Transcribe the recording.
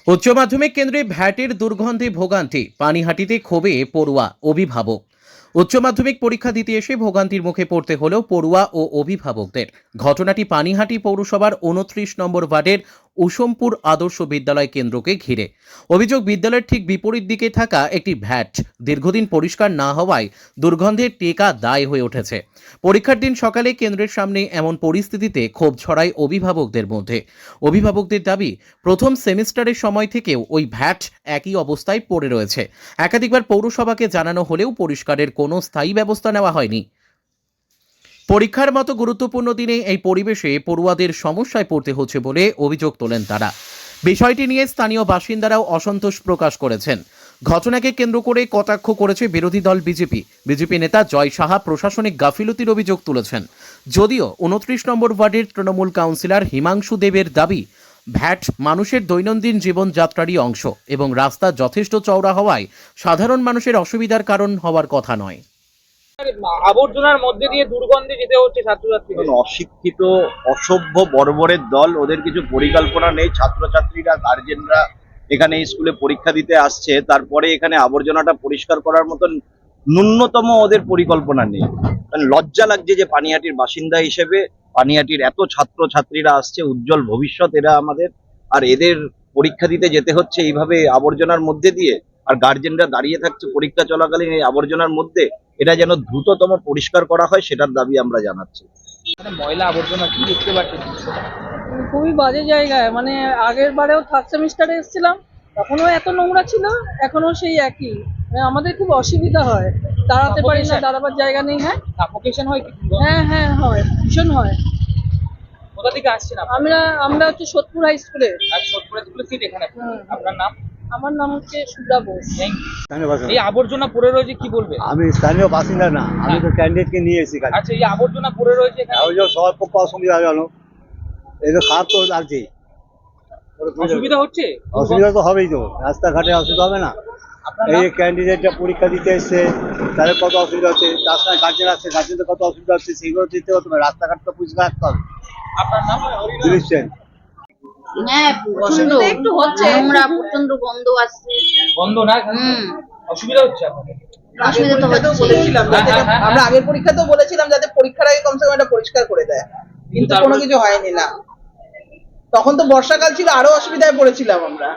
উচ্চ মাধ্যমিক কেন্দ্রে ভ্যাটের দুর্গন্ধে ভোগান্তি, পানিহাটিতে ক্ষোভে পড়ুয়া অভিভাবক। উচ্চ মাধ্যমিক পরীক্ষা দিতে এসে ভোগান্তির মুখে পড়তে হলো পড়ুয়া ও অভিভাবকদের। ঘটনাটি পানিহাটি পৌরসভার ২৯ নম্বর ওয়ার্ডের উসমপুর আদর্শ বিদ্যালয় কেন্দ্রকে ঘিরে। অভিযোগ, বিদ্যালয়ের ঠিক বিপরীত দিকে থাকা একটি ভ্যাট দীর্ঘদিন পরিষ্কার না হওয়ায় দুর্গন্ধের টেকা দায় হয়ে উঠেছে। পরীক্ষার দিন সকালে কেন্দ্রের সামনে এমন পরিস্থিতিতে ক্ষোভ ছড়ায় অভিভাবকদের মধ্যে। অভিভাবকদের দাবি, প্রথম সেমিস্টারের সময় থেকেও ওই ভ্যাট একই অবস্থায় পড়ে রয়েছে। একাধিকবার পৌরসভাকে জানানো হলেও পরিষ্কারের কোনো স্থায়ী ব্যবস্থা নেওয়া হয়নি। পরীক্ষার মতো গুরুত্বপূর্ণ দিনে এই পরিবেশে পড়ুয়াদের সমস্যায় পড়তে হচ্ছে বলে অভিযোগ তোলেন তারা। বিষয়টি নিয়ে স্থানীয় বাসিন্দারাও অসন্তোষ প্রকাশ করেছেন। ঘটনাকে কেন্দ্র করে কটাক্ষ করেছে বিরোধী দল বিজেপি নেতা জয় সাহা প্রশাসনিক গাফিলতির অভিযোগ তুলেছেন। যদিও ২৯ নম্বর ওয়ার্ডের তৃণমূল কাউন্সিলর হিমাংশু দেবের দাবি, ভ্যাট মানুষের দৈনন্দিন জীবনযাত্রারই অংশ এবং রাস্তা যথেষ্ট চওড়া হওয়ায় সাধারণ মানুষের অসুবিধার কারণ হওয়ার কথা নয়। আবর্জনার মধ্যে দিয়ে দুর্গন্ধে যেতে হচ্ছে ছাত্রছাত্রীদের। অশিক্ষিত অসভ্য বর্বরের দল, ওদের কিছু পরিকল্পনা নেই। ছাত্রছাত্রীরা, গার্জেনরা এখানে স্কুলে পরীক্ষা দিতে আসছে, তারপরে এখানে আবর্জনাটা পরিষ্কার করার মতন ন্যূনতম ওদের পরিকল্পনা নেই। মানে লজ্জা লাগছে যে পানিহাটির বাসিন্দা হিসেবে পানিহাটির এত ছাত্রছাত্রীরা আসছে, উজ্জ্বল ভবিষ্যৎ এরা আমাদের, আর এদের পরীক্ষা দিতে যেতে হচ্ছে এইভাবে আবর্জনার মধ্যে দিয়ে, আর গার্জেনরা দাঁড়িয়ে থাকছে পরীক্ষা চলাকালীন এই আবর্জনার মধ্যে। এটা যেন দ্রুততম পরিষ্কার করা হয়, সেটার দাবি আমরা জানাচ্ছি। মানে ময়লা আবর্জনা কি দেখতে পাচ্ছেন? খুবই বাজে জায়গায়। মানে আগের বারেও থার্ড সেমিস্টারে এসেছিলাম, তখনও এত নোংরা ছিল, এখনো সেই একই। মানে আমাদের খুব অসুবিধা হয়, দাঁড়াতে পারি না, দাঁড়াবার জায়গা নেই। হ্যাঁ সাফোকেশন হয় কি? হ্যাঁ হয়, ভীষণ হয়। কোথা থেকে আসছেন আপনি? আমরা হচ্ছে সোদপুর হাই স্কুলে। আর সোদপুর স্কুলের সিট এখানে। আপনার নাম? আমার নাম হচ্ছে সুব্রা বোস। এই আবর্জনা পড়ে রয়েছে, কি বলবে? আমি স্থানীয় বাসিন্দা না, আমি তো ক্যান্ডিডেটকে নিয়ে এসেছি কাছে। আচ্ছা, এই আবর্জনা পড়ে রয়েছে এখানে, ওই যে সবার খুব অসুবিধা জানো, এই তো খারাপ তো লাগছে। অসুবিধা হচ্ছে? অসুবিধা তো হবেই, তো রাস্তাঘাটে অসুবিধা হবে না? আপনার এই নাম? যে ক্যান্ডিডেটটা পরীক্ষা দিতে এসছে, তাদের কত অসুবিধা হচ্ছে, তার সঙ্গে গার্জেন আসছে, গার্জেনদের কত অসুবিধা হচ্ছে, সেগুলো দিতে হতে হবে। রাস্তাঘাট তো পরিষ্কার রাখতে হবে। আপনার নাম? দিলীপ সেন। হ্যাঁ, প্রচন্ড একটু হচ্ছে, নোংরা, প্রচন্ড গন্ধ আসছে। বন্ধ না? অসুবিধা হচ্ছে আপনাদের? অসুবিধা তো হচ্ছে। বলেছিলাম যাতে হ্যাঁ। আমরা আগের পরীক্ষাতেও বলেছিলাম যাতে পরীক্ষার আগে কমসে কম এটা পরিষ্কার করে দেয়, কিন্তু কোনো কিছু হয়নি না। তখন তো বর্ষাকাল ছিল, আরো অসুবিধায় পড়েছিলাম আমরা।